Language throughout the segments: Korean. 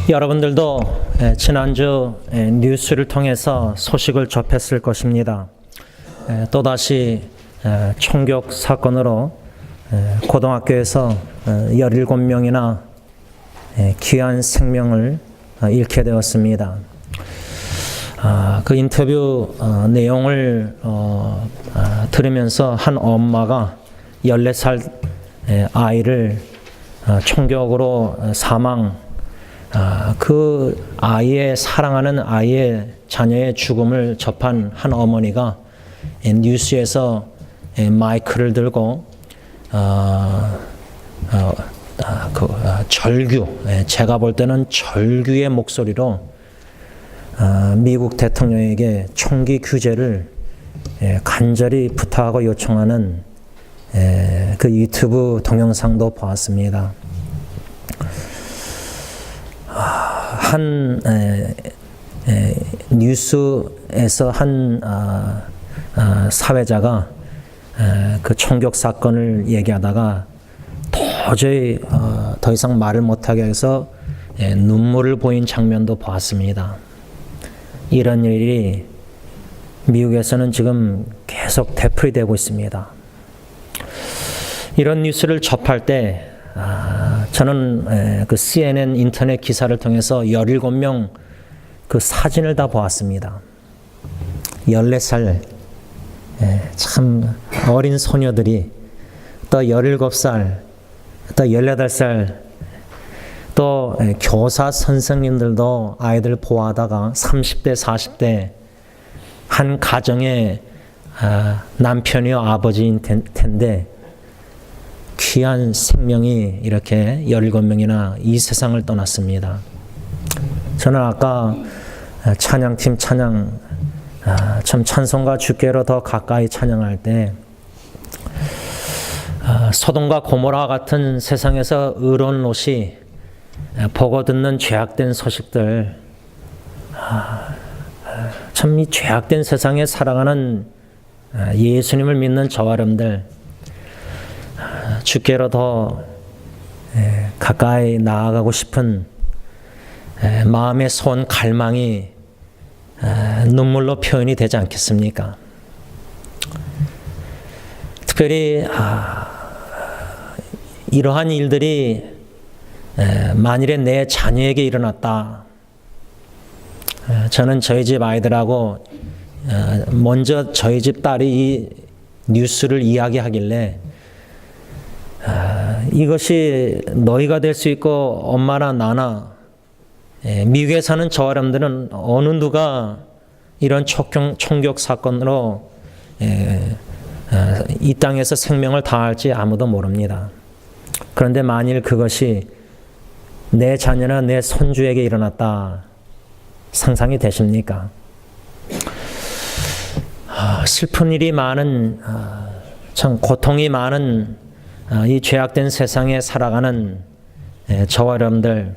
여러분들도 지난주 뉴스를 통해서 소식을 접했을 것입니다. 또다시 총격 사건으로 고등학교에서 17명이나 귀한 생명을 잃게 되었습니다. 그 인터뷰 내용을 들으면서 한 엄마가 14살 아이를 총격으로 사망, 그 아이의 사랑하는 아이의 자녀의 죽음을 접한 한 어머니가 뉴스에서 마이크를 들고 절규, 제가 볼 때는 절규의 목소리로 미국 대통령에게 총기 규제를 간절히 부탁하고 요청하는 그 유튜브 동영상도 보았습니다. 한 뉴스에서 한 사회자가 그 총격 사건을 얘기하다가 도저히 더 이상 말을 못하게 해서 눈물을 보인 장면도 보았습니다. 이런 일이 미국에서는 지금 계속 되풀이되고 있습니다. 이런 뉴스를 접할 때 저는 그 CNN 인터넷 기사를 통해서 17명 그 사진을 다 보았습니다. 14살 참 어린 소녀들이, 또 17살, 또 18살, 또 교사 선생님들도 아이들 보호하다가 30대, 40대 한 가정의 남편이요 아버지인 텐데 귀한 생명이 이렇게 17명이나 이 세상을 떠났습니다. 저는 아까 찬양팀 찬양, 참 찬송가 주께로 더 가까이 찬양할 때 소돔과 고모라 같은 세상에서 의로운 롯이 보고 듣는 죄악된 소식들, 참 이 죄악된 세상에 살아가는 예수님을 믿는 저와 여러분들, 주께로 더 가까이 나아가고 싶은 마음의 소원, 갈망이 눈물로 표현이 되지 않겠습니까? 특별히 이러한 일들이 만일에 내 자녀에게 일어났다, 저는 저희 집 아이들하고 먼저 저희 집 딸이 이 뉴스를 이야기하길래 이것이 너희가 될 수 있고 엄마나 나나 미국에 사는 저와 여러분들은 어느 누가 이런 총격 사건으로 이 땅에서 생명을 다할지 아무도 모릅니다. 그런데 만일 그것이 내 자녀나 내 손주에게 일어났다, 상상이 되십니까? 슬픈 일이 많은, 참 고통이 많은 이 죄악된 세상에 살아가는 저와 여러분들,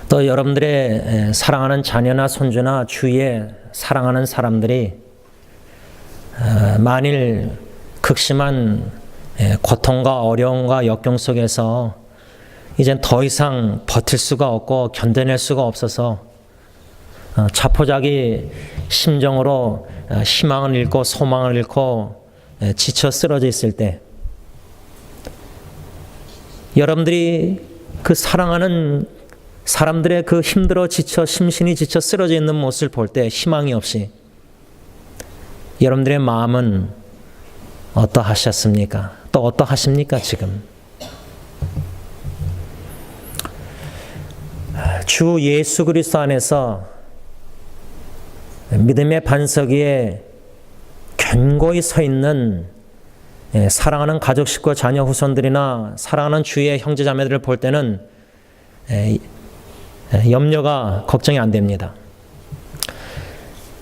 또 여러분들의 사랑하는 자녀나 손주나 주위에 사랑하는 사람들이 만일 극심한 고통과 어려움과 역경 속에서 이젠 더 이상 버틸 수가 없고 견뎌낼 수가 없어서 자포자기 심정으로 희망을 잃고 소망을 잃고 지쳐 쓰러져 있을 때, 여러분들이 그 사랑하는 사람들의 그 힘들어 지쳐 심신이 지쳐 쓰러져 있는 모습을 볼 때 희망이 없이 여러분들의 마음은 어떠하셨습니까? 또 어떠하십니까 지금? 주 예수 그리스도 안에서 믿음의 반석 위에 견고히 서 있는 사랑하는 가족, 식구, 자녀, 후손들이나 사랑하는 주위의 형제 자매들을 볼 때는 염려가, 걱정이 안 됩니다.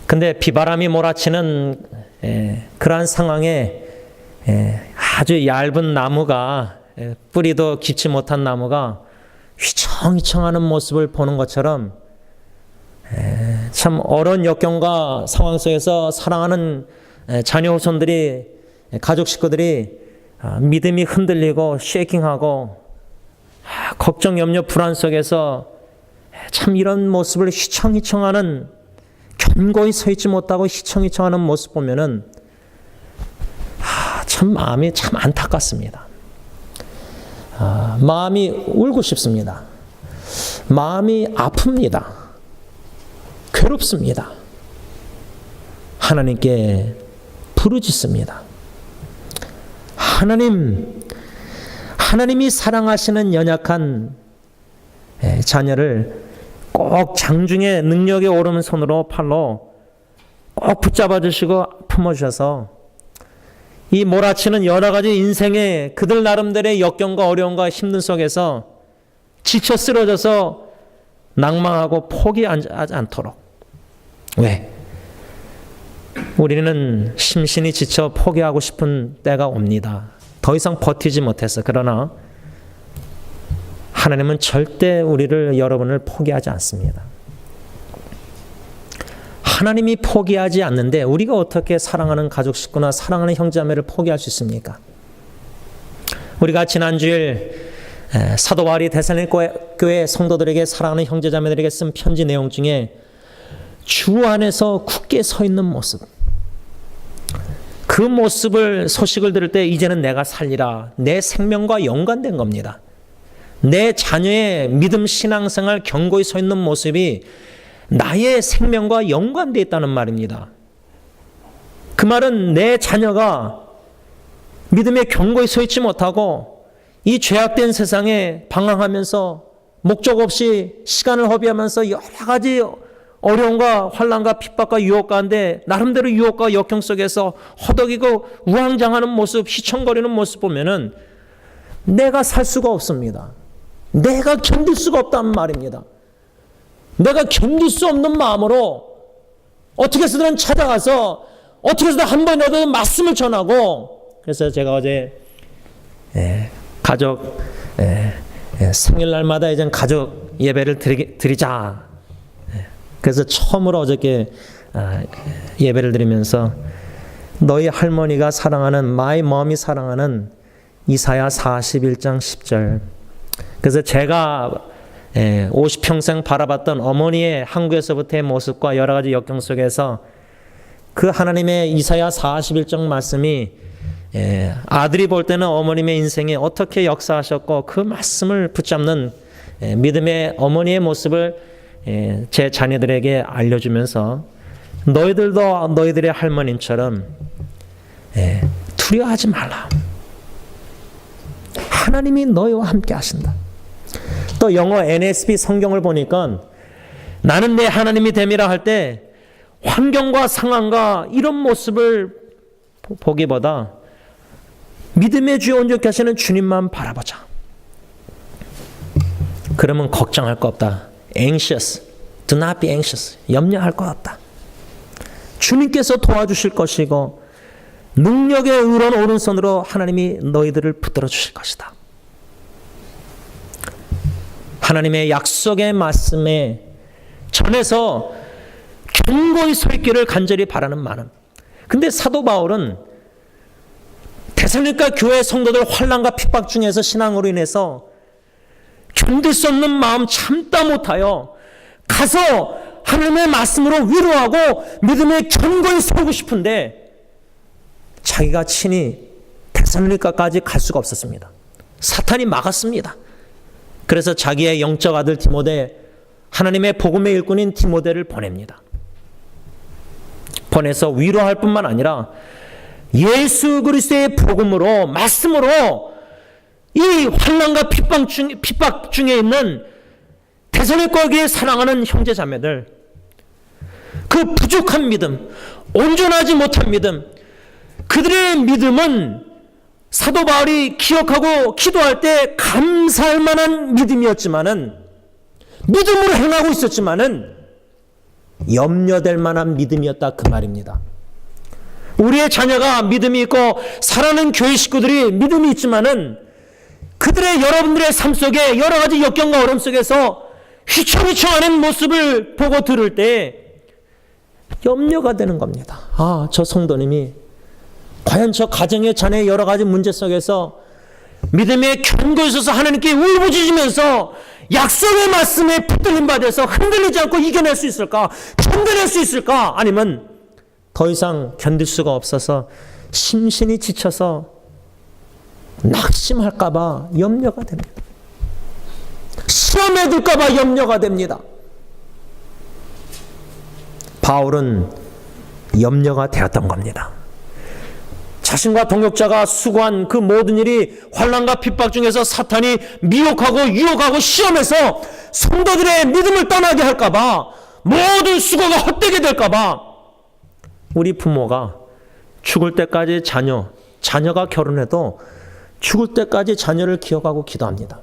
근데 비바람이 몰아치는 그러한 상황에 아주 얇은 나무가, 뿌리도 깊지 못한 나무가 휘청휘청하는 모습을 보는 것처럼 참 어려운 역경과 상황 속에서 사랑하는 자녀 후손들이, 가족 식구들이 믿음이 흔들리고 쉐이킹하고 걱정, 염려, 불안 속에서 참 이런 모습을 휘청휘청하는, 견고히 서 있지 못하고 휘청휘청하는 모습 보면은 참 마음이 참 안타깝습니다. 마음이 울고 싶습니다. 마음이 아픕니다. 괴롭습니다. 하나님께 부르짖습니다. 하나님이 사랑하시는 연약한 자녀를 꼭 장중에 능력에 오르는 손으로, 팔로 꼭 붙잡아 주시고 품어주셔서 이 몰아치는 여러 가지 인생의 그들 나름대로의 역경과 어려움과 힘든 속에서 지쳐 쓰러져서 낭망하고 포기하지 않도록. 왜? 우리는 심신이 지쳐 포기하고 싶은 때가 옵니다. 더 이상 버티지 못해서. 그러나 하나님은 절대 우리를, 여러분을 포기하지 않습니다. 하나님이 포기하지 않는데 우리가 어떻게 사랑하는 가족 식구나 사랑하는 형제자매를 포기할 수 있습니까? 우리가 지난주일 사도 바울이 데살로니가 성도들에게, 사랑하는 형제자매들에게 쓴 편지 내용 중에 주 안에서 굳게 서 있는 모습, 그 모습을, 소식을 들을 때 이제는 내가 살리라, 내 생명과 연관된 겁니다. 내 자녀의 믿음 신앙생활 견고히 서 있는 모습이 나의 생명과 연관되어 있다는 말입니다. 그 말은 내 자녀가 믿음에 견고히 서 있지 못하고 이 죄악된 세상에 방황하면서 목적 없이 시간을 허비하면서 여러 가지 어려움과 환난과 핍박과 유혹 가운데 나름대로 유혹과 역경 속에서 허덕이고 우왕좌왕하는 모습, 휘청거리는 모습 보면은 내가 살 수가 없습니다. 내가 견딜 수가 없다는 말입니다. 내가 견딜 수 없는 마음으로 어떻게 해서든 찾아가서 어떻게 해서든 한 번이라도 말씀을 전하고, 그래서 제가 어제 가족 생일날마다 이제 가족 예배를 드리자. 그래서 처음으로 어저께 예배를 드리면서 너희 할머니가 사랑하는, my mom이 사랑하는 이사야 41장 10절. 그래서 제가 50평생 바라봤던 어머니의 한국에서부터의 모습과 여러 가지 역경 속에서 그 하나님의 이사야 41장 말씀이 아들이 볼 때는 어머님의 인생에 어떻게 역사하셨고 그 말씀을 붙잡는 믿음의 어머니의 모습을 제 자녀들에게 알려주면서 너희들도 너희들의 할머님처럼 두려워하지 말라. 하나님이 너희와 함께 하신다. 또 영어 NSB 성경을 보니까 나는 내 하나님이 됨이라 할 때 환경과 상황과 이런 모습을 보기보다 믿음의 주여 온전케 하시는 주님만 바라보자. 그러면 걱정할 거 없다. anxious, do not be anxious. 염려할 거 없다. 주님께서 도와주실 것이고 능력의 의로운 오른손으로 하나님이 너희들을 붙들어 주실 것이다. 하나님의 약속의 말씀에 전해서 견고히 서 있기를 간절히 바라는 마음. 근데 사도 바울은 데살로니가 교회 성도들 환난과 핍박 중에서 신앙으로 인해서 견딜 수 없는 마음 참다 못하여 가서 하나님의 말씀으로 위로하고 믿음에 견고히 서고 싶은데 자기가 친히 데살로니가까지 갈 수가 없었습니다. 사탄이 막았습니다. 그래서 자기의 영적 아들 디모데, 하나님의 복음의 일꾼인 디모데를 보냅니다. 보내서 위로할 뿐만 아니라 예수 그리스도의 복음으로, 말씀으로 이 환난과 핍박 중에 있는 데살로니가 교회에 사랑하는 형제 자매들, 그 부족한 믿음, 온전하지 못한 믿음, 그들의 믿음은 사도 바울이 기억하고 기도할 때 감사할 만한 믿음이었지만은, 믿음으로 행하고 있었지만은 염려될 만한 믿음이었다, 그 말입니다. 우리의 자녀가 믿음이 있고 사랑하는 교회 식구들이 믿음이 있지만은 그들의, 여러분들의 삶 속에 여러 가지 역경과 어려움 속에서 휘청휘청하는 모습을 보고 들을 때 염려가 되는 겁니다. 아, 저 성도님이 과연 저 가정의 자녀의 여러 가지 문제 속에서 믿음의 견고에 있어서 하나님께 울부짖으면서 약속의 말씀에 붙들림 받아서 흔들리지 않고 이겨낼 수 있을까? 견뎌낼 수 있을까? 아니면 더 이상 견딜 수가 없어서 심신이 지쳐서 낙심할까 봐 염려가 됩니다. 시험에 들까 봐 염려가 됩니다. 바울은 염려가 되었던 겁니다. 자신과 동역자가 수고한 그 모든 일이 환난과 핍박 중에서 사탄이 미혹하고 유혹하고 시험해서 성도들의 믿음을 떠나게 할까 봐, 모든 수고가 헛되게 될까 봐 우리 부모가 죽을 때까지 자녀가 결혼해도 죽을 때까지 자녀를 기억하고 기도합니다.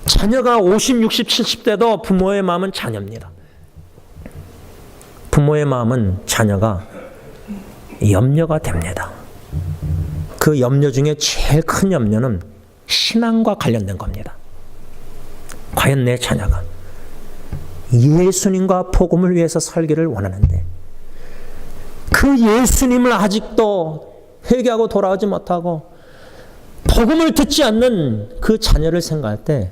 자녀가 50, 60, 70대도 부모의 마음은 자녀입니다. 부모의 마음은 자녀가 염려가 됩니다. 그 염려 중에 제일 큰 염려는 신앙과 관련된 겁니다. 과연 내 자녀가 예수님과 복음을 위해서 살기를 원하는데 그 예수님을 아직도 회개하고 돌아오지 못하고 복음을 듣지 않는 그 자녀를 생각할 때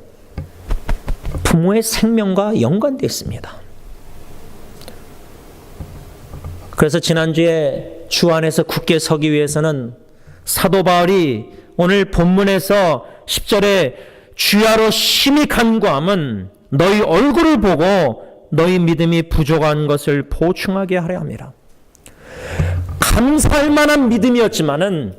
부모의 생명과 연관되어 있습니다. 그래서 지난주에 주 안에서 굳게 서기 위해서는 사도 바울이 오늘 본문에서 10절에 주야로 심히 간구함은 너희 얼굴을 보고 너희 믿음이 부족한 것을 보충하게 하려 합니다. 감사할 만한 믿음이었지만은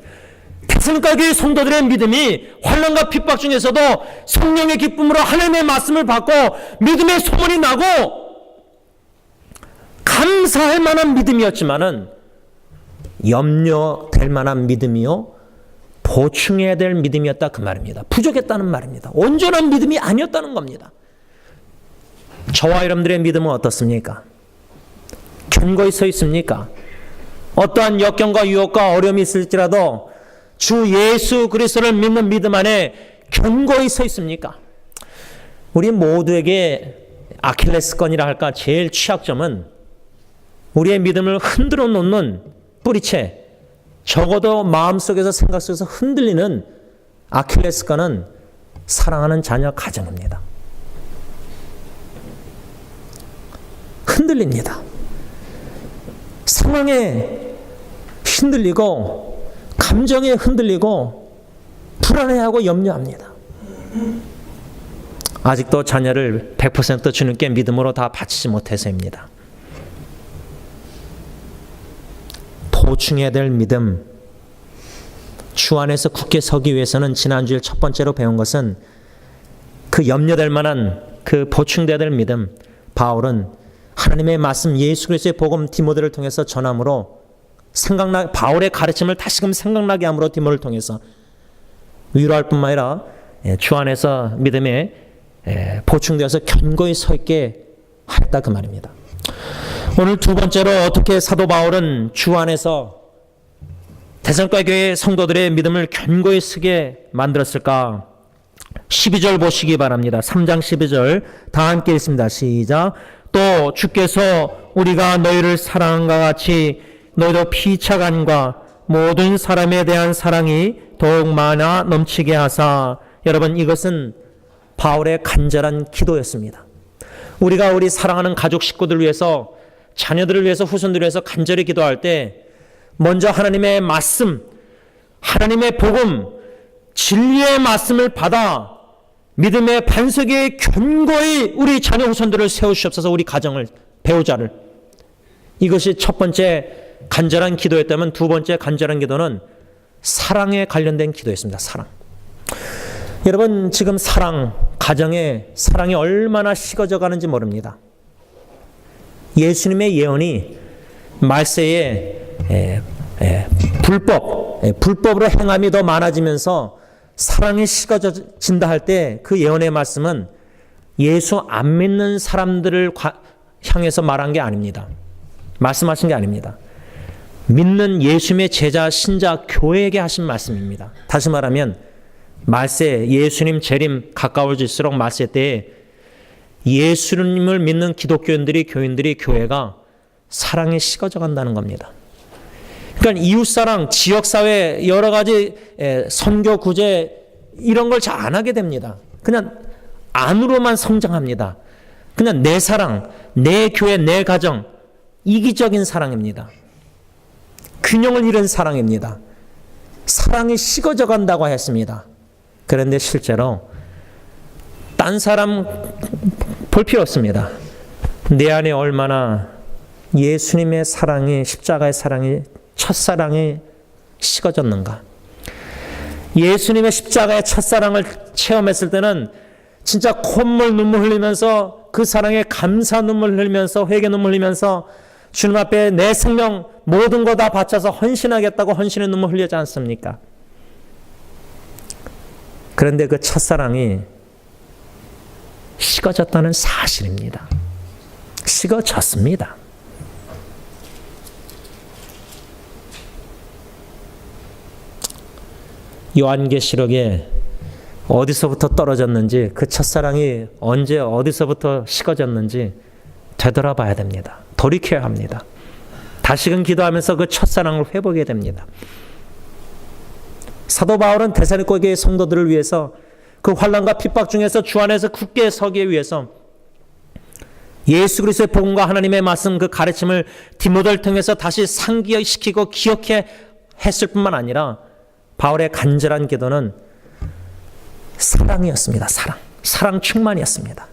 데살로니가 교회 성도들의 믿음이 환난과 핍박 중에서도 성령의 기쁨으로 하나님의 말씀을 받고 믿음의 소문이 나고 감사할 만한 믿음이었지만은 염려될 만한 믿음이요 보충해야 될 믿음이었다 그 말입니다. 부족했다는 말입니다. 온전한 믿음이 아니었다는 겁니다. 저와 여러분들의 믿음은 어떻습니까? 견고히 서 있습니까? 어떠한 역경과 유혹과 어려움이 있을지라도 주 예수 그리스도를 믿는 믿음 안에 견고히 서 있습니까? 우리 모두에게 아킬레스건이라 할까 제일 취약점은 우리의 믿음을 흔들어 놓는 뿌리채, 적어도 마음속에서 생각 속에서 흔들리는 아킬레스건은 사랑하는 자녀 가정입니다. 흔들립니다. 상황에 흔들리고 감정에 흔들리고 불안해하고 염려합니다. 아직도 자녀를 100% 주님께 믿음으로 다 바치지 못해서입니다. 보충해야 될 믿음, 주 안에서 굳게 서기 위해서는 지난주에 첫 번째로 배운 것은 그 염려될 만한 그 보충돼야 될 믿음, 바울은 하나님의 말씀 예수 그리스도의 복음 디모데를 통해서 전함으로 바울의 가르침을 다시금 생각나게 함으로 디모데를 통해서 위로할 뿐만 아니라 주 안에서 믿음에 보충되어서 견고히 서 있게 하였다 그 말입니다. 오늘 두 번째로 어떻게 사도 바울은 주 안에서 데살로니가 교회 성도들의 믿음을 견고히 서게 만들었을까? 12절 보시기 바랍니다. 3장 12절 다 함께 읽습니다. 시작. 또 주께서 우리가 너희를 사랑한과 같이 너희도 피차간과 모든 사람에 대한 사랑이 더욱 많아 넘치게 하사. 여러분, 이것은 바울의 간절한 기도였습니다. 우리가 우리 사랑하는 가족 식구들을 위해서, 자녀들을 위해서, 후손들을 위해서 간절히 기도할 때 먼저 하나님의 말씀, 하나님의 복음, 진리의 말씀을 받아 믿음의 반석에 견고히 우리 자녀 후손들을 세우시옵소서. 우리 가정을, 배우자를. 이것이 첫 번째 간절한 기도였다면 두 번째 간절한 기도는 사랑에 관련된 기도였습니다. 사랑. 여러분, 지금 가정의 사랑이 얼마나 식어져 가는지 모릅니다. 예수님의 예언이 말세에 불법으로 행함이 더 많아지면서 사랑이 식어진다 할 때 그 예언의 말씀은 예수 안 믿는 사람들을 향해서 말한 게 아닙니다. 말씀하신 게 아닙니다. 믿는 예수님의 제자, 신자, 교회에게 하신 말씀입니다. 다시 말하면 말세, 예수님 재림 가까워질수록 말세 때에 예수님을 믿는 기독교인들이, 교인들이, 교회가 사랑이 식어져 간다는 겁니다. 그러니까 이웃사랑, 지역사회, 여러 가지 선교, 구제, 이런 걸 잘 안 하게 됩니다. 그냥 안으로만 성장합니다. 그냥 내 사랑, 내 교회, 내 가정, 이기적인 사랑입니다. 균형을 잃은 사랑입니다. 사랑이 식어져 간다고 했습니다. 그런데 실제로 딴 사람 볼 필요 없습니다. 내 안에 얼마나 예수님의 사랑이, 십자가의 사랑이, 첫사랑이 식어졌는가. 예수님의 십자가의 첫사랑을 체험했을 때는 진짜 콧물 눈물 흘리면서 그 사랑에 감사 눈물 흘리면서 회개 눈물 흘리면서 주님 앞에 내 생명 모든 거 다 바쳐서 헌신하겠다고 헌신의 눈물 흘리지 않습니까? 그런데 그 첫사랑이 식어졌다는 사실입니다. 식어졌습니다. 요한계시록에 어디서부터 떨어졌는지, 그 첫사랑이 언제 어디서부터 식어졌는지 되돌아봐야 됩니다. 돌이켜야 합니다. 다시금 기도하면서 그 첫사랑을 회복해야 됩니다. 사도 바울은 데살로니가 교회 성도들을 위해서 그 환난과 핍박 중에서 주 안에서 굳게 서기 위해서 예수 그리스도의 복음과 하나님의 말씀, 그 가르침을 디모데를 통해서 다시 상기시키고 기억해 했을 뿐만 아니라 바울의 간절한 기도는 사랑이었습니다. 사랑 충만이었습니다.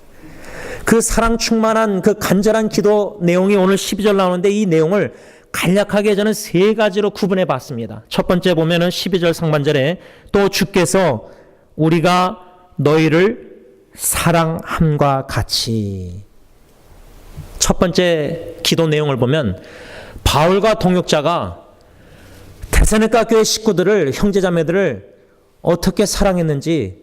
그 사랑 충만한 그 간절한 기도 내용이 오늘 12절 나오는데, 이 내용을 간략하게 저는 세 가지로 구분해 봤습니다. 첫 번째 보면은 12절 상반절에 또 주께서 우리가 너희를 사랑함과 같이. 첫 번째 기도 내용을 보면 바울과 동역자가 데살로니가 교회 식구들을, 형제자매들을 어떻게 사랑했는지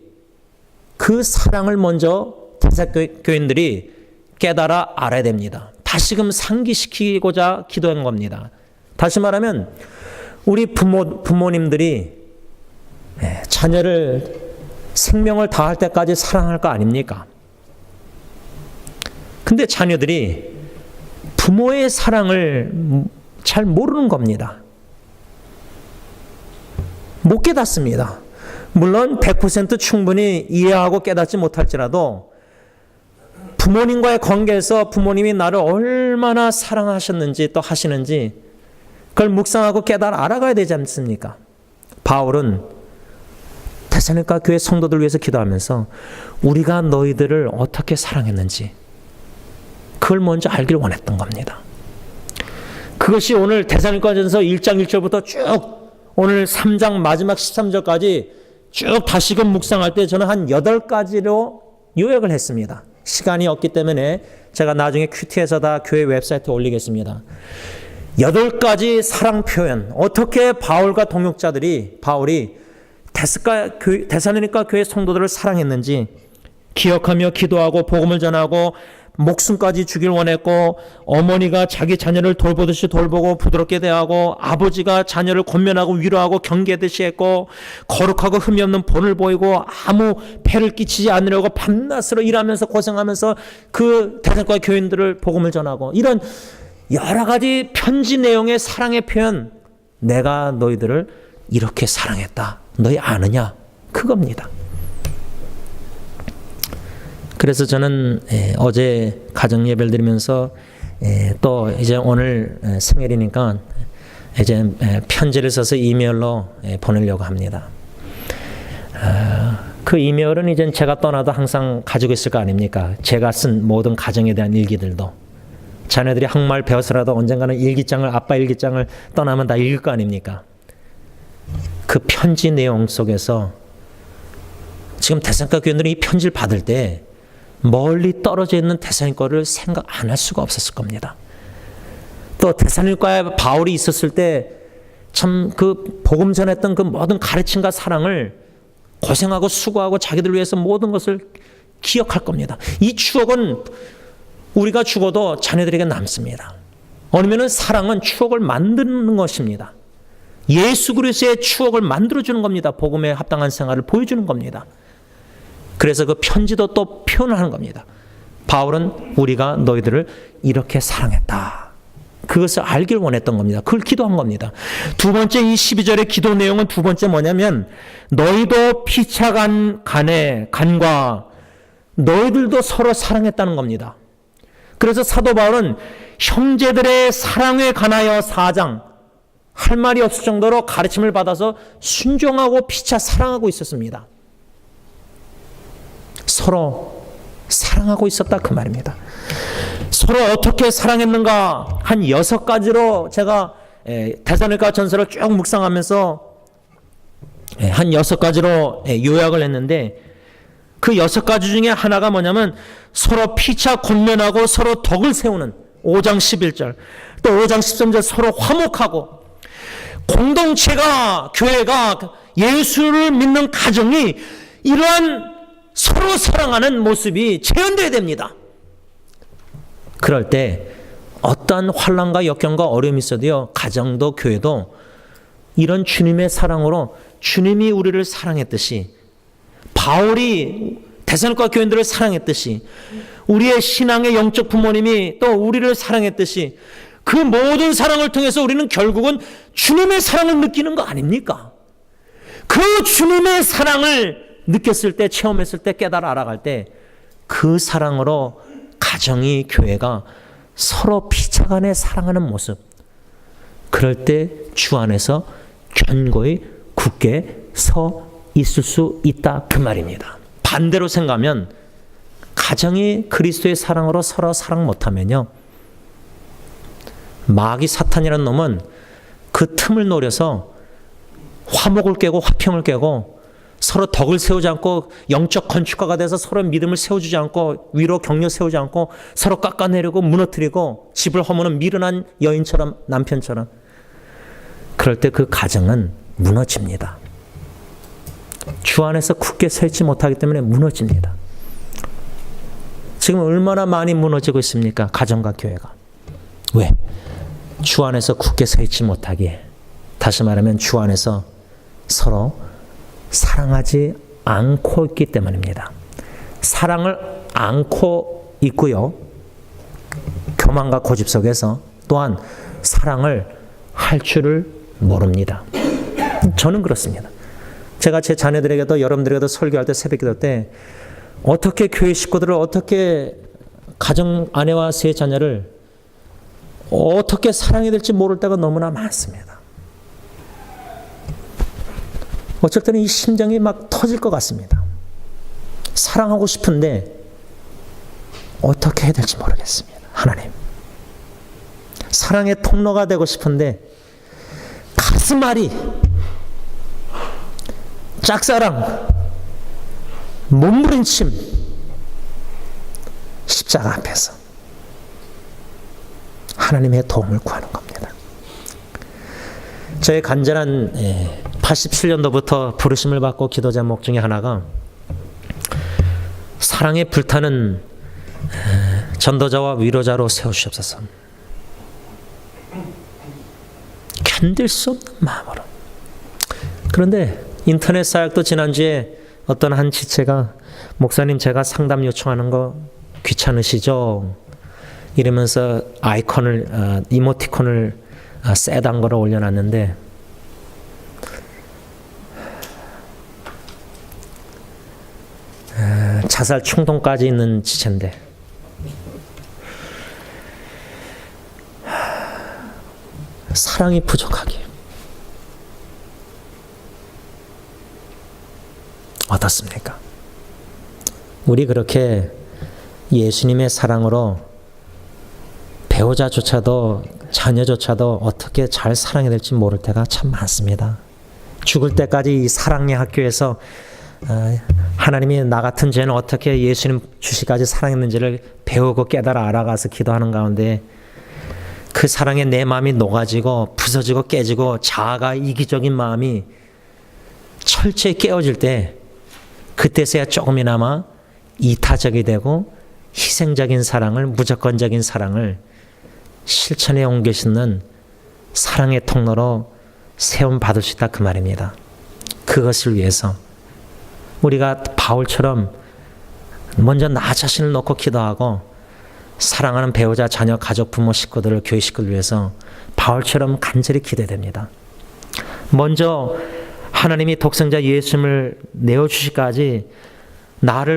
그 사랑을 먼저 데살로니가 교인들이 깨달아 알아야 됩니다. 다시금 상기시키고자 기도한 겁니다. 다시 말하면 우리 부모님들이 자녀를 생명을 다할 때까지 사랑할 거 아닙니까? 근데 자녀들이 부모의 사랑을 잘 모르는 겁니다. 못 깨닫습니다. 물론 100% 충분히 이해하고 깨닫지 못할지라도 부모님과의 관계에서 부모님이 나를 얼마나 사랑하셨는지 또 하시는지 그걸 묵상하고 깨달아 알아가야 되지 않습니까? 바울은 데살로니가 교회 성도들 위해서 기도하면서 우리가 너희들을 어떻게 사랑했는지 그걸 먼저 알기를 원했던 겁니다. 그것이 오늘 데살로니가전서 1장 1절부터 쭉 오늘 3장 마지막 13절까지 쭉 다시금 묵상할 때 저는 한 8가지로 요약을 했습니다. 시간이 없기 때문에 제가 나중에 큐티에서 다 교회 웹사이트에 올리겠습니다. 8가지 사랑 표현, 어떻게 바울과 동역자들이, 바울이 데살로니가 교회 성도들을 사랑했는지 기억하며 기도하고 복음을 전하고 목숨까지 주길 원했고, 어머니가 자기 자녀를 돌보듯이 돌보고 부드럽게 대하고, 아버지가 자녀를 권면하고 위로하고 경계하듯이 했고, 거룩하고 흠이 없는 본을 보이고 아무 폐를 끼치지 않으려고 밤낮으로 일하면서 고생하면서 그 데살로니가 교인들을 복음을 전하고, 이런 여러 가지 편지 내용의 사랑의 표현, 내가 너희들을 이렇게 사랑했다, 너희 아느냐, 그겁니다. 그래서 저는 어제 가정 예배를 드리면서 또 이제 오늘 생일이니까 이제 편지를 써서 이메일로 보내려고 합니다. 그 이메일은 이제 제가 떠나도 항상 가지고 있을 거 아닙니까? 제가 쓴 모든 가정에 대한 일기들도. 자녀들이 한국말 배워서라도 언젠가는 일기장을, 아빠 일기장을 떠나면 다 읽을 거 아닙니까? 그 편지 내용 속에서 지금 데살로니가 교인들이 이 편지를 받을 때 멀리 떨어져 있는 데살로니가를 생각 안 할 수가 없었을 겁니다. 또 데살로니가에 바울이 있었을 때 참 그 복음 전했던 그 모든 가르침과 사랑을 고생하고 수고하고 자기들 위해서 모든 것을 기억할 겁니다. 이 추억은 우리가 죽어도 자녀들에게 남습니다. 어쩌면 사랑은 추억을 만드는 것입니다. 예수 그리스도의 추억을 만들어주는 겁니다. 복음에 합당한 생활을 보여주는 겁니다. 그래서 그 편지도 또 표현하는 겁니다. 바울은 우리가 너희들을 이렇게 사랑했다, 그것을 알길 원했던 겁니다. 그걸 기도한 겁니다. 두 번째 이 12절의 기도 내용은 두 번째 뭐냐면 너희도 피차간 간과 너희들도 서로 사랑했다는 겁니다. 그래서 사도 바울은 형제들의 사랑에 관하여 4장 할 말이 없을 정도로 가르침을 받아서 순종하고 피차 사랑하고 있었습니다. 서로 사랑하고 있었다 그 말입니다. 서로 어떻게 사랑했는가 한 6가지로 제가 데살로니가 전서를 쭉 묵상하면서 한 6가지로 요약을 했는데 그 6가지 중에 하나가 뭐냐면 서로 피차 권면하고 서로 덕을 세우는 5장 11절 또 5장 13절 서로 화목하고 공동체가 교회가 예수를 믿는 가정이 이러한 서로 사랑하는 모습이 재현되어야 됩니다. 그럴 때 어떠한 환난과 역경과 어려움이 있어도요 가정도 교회도 이런 주님의 사랑으로 주님이 우리를 사랑했듯이 바울이 데살로니가 교인들을 사랑했듯이 우리의 신앙의 영적 부모님이 또 우리를 사랑했듯이 그 모든 사랑을 통해서 우리는 결국은 주님의 사랑을 느끼는 거 아닙니까? 그 주님의 사랑을 느꼈을 때 체험했을 때 깨달아 알아갈 때 그 사랑으로 가정이 교회가 서로 피차간에 사랑하는 모습 그럴 때 주 안에서 견고히 굳게 서 있을 수 있다 그 말입니다. 반대로 생각하면 가정이 그리스도의 사랑으로 서로 사랑 못하면요 마귀 사탄이라는 놈은 그 틈을 노려서 화목을 깨고 화평을 깨고 서로 덕을 세우지 않고 영적 건축가가 돼서 서로 믿음을 세워주지 않고 위로 격려 세우지 않고 서로 깎아내리고 무너뜨리고 집을 허무는 미련한 여인처럼 남편처럼 그럴 때 그 가정은 무너집니다. 주 안에서 굳게 서 있지 못하기 때문에 무너집니다. 지금 얼마나 많이 무너지고 있습니까? 가정과 교회가. 왜? 주 안에서 굳게 서 있지 못하기에 다시 말하면 주 안에서 서로 사랑하지 않고 있기 때문입니다. 사랑을 않고 있고요. 교만과 고집 속에서 또한 사랑을 할 줄을 모릅니다. 저는 그렇습니다. 제가 제 자녀들에게도 여러분들에게도 설교할 때 새벽 기도 때 어떻게 교회 식구들을 어떻게 가정 아내와 세 자녀를 어떻게 사랑해야 될지 모를 때가 너무나 많습니다. 어쩔 때는 이 심장이 막 터질 것 같습니다. 사랑하고 싶은데 어떻게 해야 될지 모르겠습니다. 하나님. 사랑의 통로가 되고 싶은데 가슴앓이, 짝사랑, 몸부림침, 십자가 앞에서 하나님의 도움을 구하는 겁니다. 저의 간절한 87년도부터 부르심을 받고 기도 제목 중에 하나가 사랑에 불타는 전도자와 위로자로 세우시옵소서. 견딜 수 없는 마음으로. 그런데 인터넷 사역도 지난주에 어떤 한 지체가 목사님 제가 상담 요청하는 거 귀찮으시죠? 이러면서 아이콘을 이모티콘을 셋한 거를 올려놨는데 자살 충동까지 있는 지체인데 사랑이 부족하기에 어떻습니까? 우리 그렇게 예수님의 사랑으로 배우자조차도 자녀조차도 어떻게 잘 사랑해야 될지 모를 때가 참 많습니다. 죽을 때까지 이 사랑의 학교에서 하나님이 나 같은 죄는 어떻게 예수님 주시까지 사랑했는지를 배우고 깨달아 알아가서 기도하는 가운데 그 사랑에 내 마음이 녹아지고 부서지고 깨지고 자아가 이기적인 마음이 철저히 깨어질 때 그때서야 조금이나마 이타적이 되고 희생적인 사랑을 무조건적인 사랑을 실천에 옮겨 싣는 사랑의 통로로 세움 받을 수 있다 그 말입니다. 그것을 위해서 우리가 바울처럼 먼저 나 자신을 놓고 기도하고 사랑하는 배우자, 자녀, 가족, 부모, 식구들을, 교회 식구들 위해서 바울처럼 간절히 기대됩니다. 먼저 하나님이 독생자 예수님을 내어주시기까지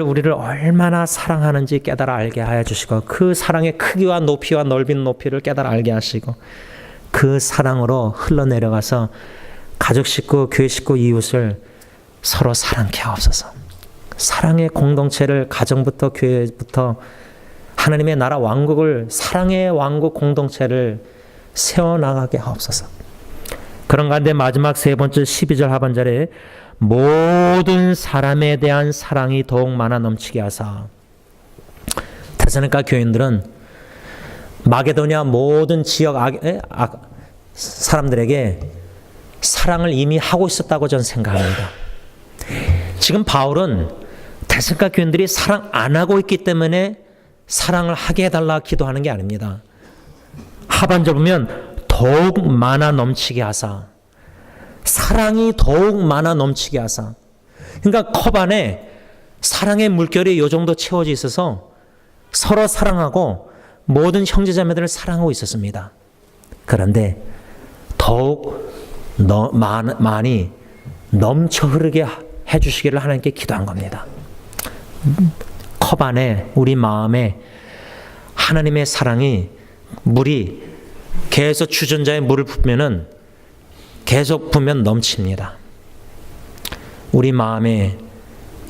우리를 얼마나 사랑하는지 깨달아 알게 하여 주시고, 그 사랑의 크기와 높이와 넓이는 높이를 깨달아 알게 하시고, 그 사랑으로 흘러내려가서 가족 식구, 교회 식구, 이웃을 서로 사랑케 하옵소서. 사랑의 공동체를 가정부터 교회부터 하나님의 나라 왕국을, 사랑의 왕국 공동체를 세워나가게 하옵소서. 그런 가운데 마지막 세 번째 12절 하반절에 모든 사람에 대한 사랑이 더욱 많아 넘치게 하사. 데살로니가 교인들은 마게도냐 모든 지역 사람들에게 사랑을 이미 하고 있었다고 저는 생각합니다. 지금 바울은 데살로니가 교인들이 사랑 안 하고 있기 때문에 사랑을 하게 해달라 기도하는 게 아닙니다. 하반절 보면 더욱 많아 넘치게 하사. 사랑이 더욱 많아 넘치게 하사. 그러니까 컵 안에 사랑의 물결이 이 정도 채워져 있어서 서로 사랑하고 모든 형제자매들을 사랑하고 있었습니다. 그런데 더욱 많이 넘쳐 흐르게 해주시기를 하나님께 기도한 겁니다. 컵 안에, 우리 마음에 하나님의 사랑이, 물이 계속 주전자에 물을 붓면은 계속 부면 넘칩니다. 우리 마음에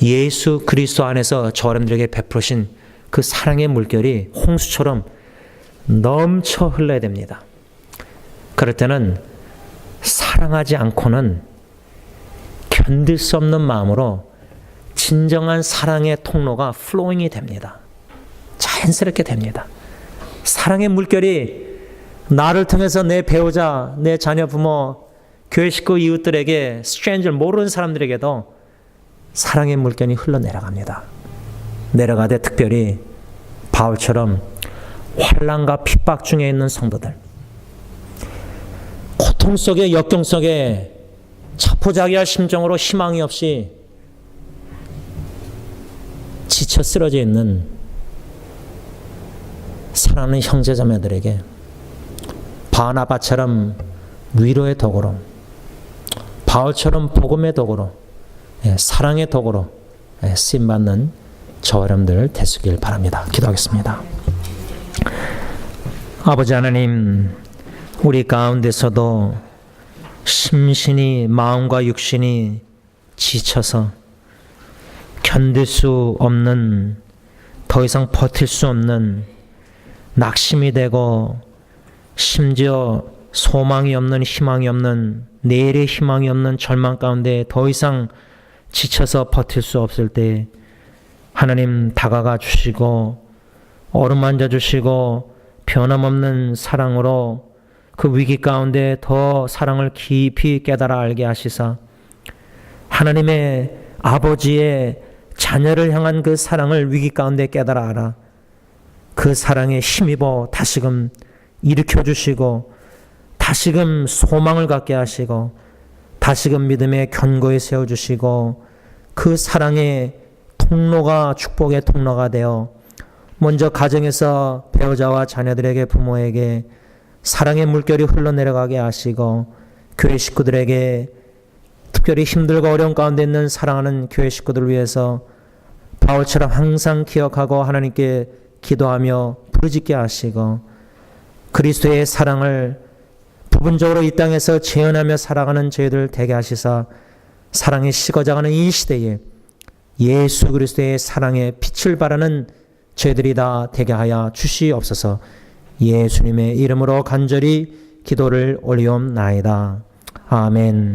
예수 그리스도 안에서 저 여러분들에게 베푸신 그 사랑의 물결이 홍수처럼 넘쳐 흘러야 됩니다. 그럴 때는 사랑하지 않고는 견딜 수 없는 마음으로 진정한 사랑의 통로가 플로잉이 됩니다. 자연스럽게 됩니다. 사랑의 물결이 나를 통해서 내 배우자, 내 자녀, 부모, 교회 식구, 이웃들에게, 스트레인저, 모르는 사람들에게도 사랑의 물결이 흘러내려갑니다. 내려가되 특별히 바울처럼 환난과 핍박 중에 있는 성도들, 고통 속에, 역경 속에 자포자기할 심정으로 희망이 없이 지쳐 쓰러져 있는 사랑하는 형제자매들에게 바나바처럼 위로의 도구로, 바울처럼 복음의 도구로, 사랑의 도구로 쓰임받는 저와 여러분들 되시길 바랍니다. 기도하겠습니다. 아버지 하나님, 우리 가운데서도 심신이, 마음과 육신이 지쳐서 견딜 수 없는, 더 이상 버틸 수 없는, 낙심이 되고 심지어 소망이 없는, 희망이 없는, 내일의 희망이 없는 절망 가운데 더 이상 지쳐서 버틸 수 없을 때 하나님 다가가 주시고 어루만져 주시고 변함없는 사랑으로 그 위기 가운데 더 사랑을 깊이 깨달아 알게 하시사 하나님의 아버지의 자녀를 향한 그 사랑을 위기 가운데 깨달아 알아 그 사랑에 힘입어 다시금 일으켜 주시고 다시금 소망을 갖게 하시고 다시금 믿음의 견고히 세워주시고 그 사랑의 통로가 축복의 통로가 되어 먼저 가정에서 배우자와 자녀들에게, 부모에게 사랑의 물결이 흘러내려가게 하시고 교회 식구들에게, 특별히 힘들고 어려운 가운데 있는 사랑하는 교회 식구들을 위해서 바울처럼 항상 기억하고 하나님께 기도하며 부르짖게 하시고 그리스도의 사랑을 부분적으로 이 땅에서 재현하며 살아가는 저희들 되게 하시사 사랑이 식어져가는 이 시대에 예수 그리스도의 사랑의 빛을 발하는 저희들이 다 되게 하여 주시옵소서. 예수님의 이름으로 간절히 기도를 올리옵나이다. 아멘.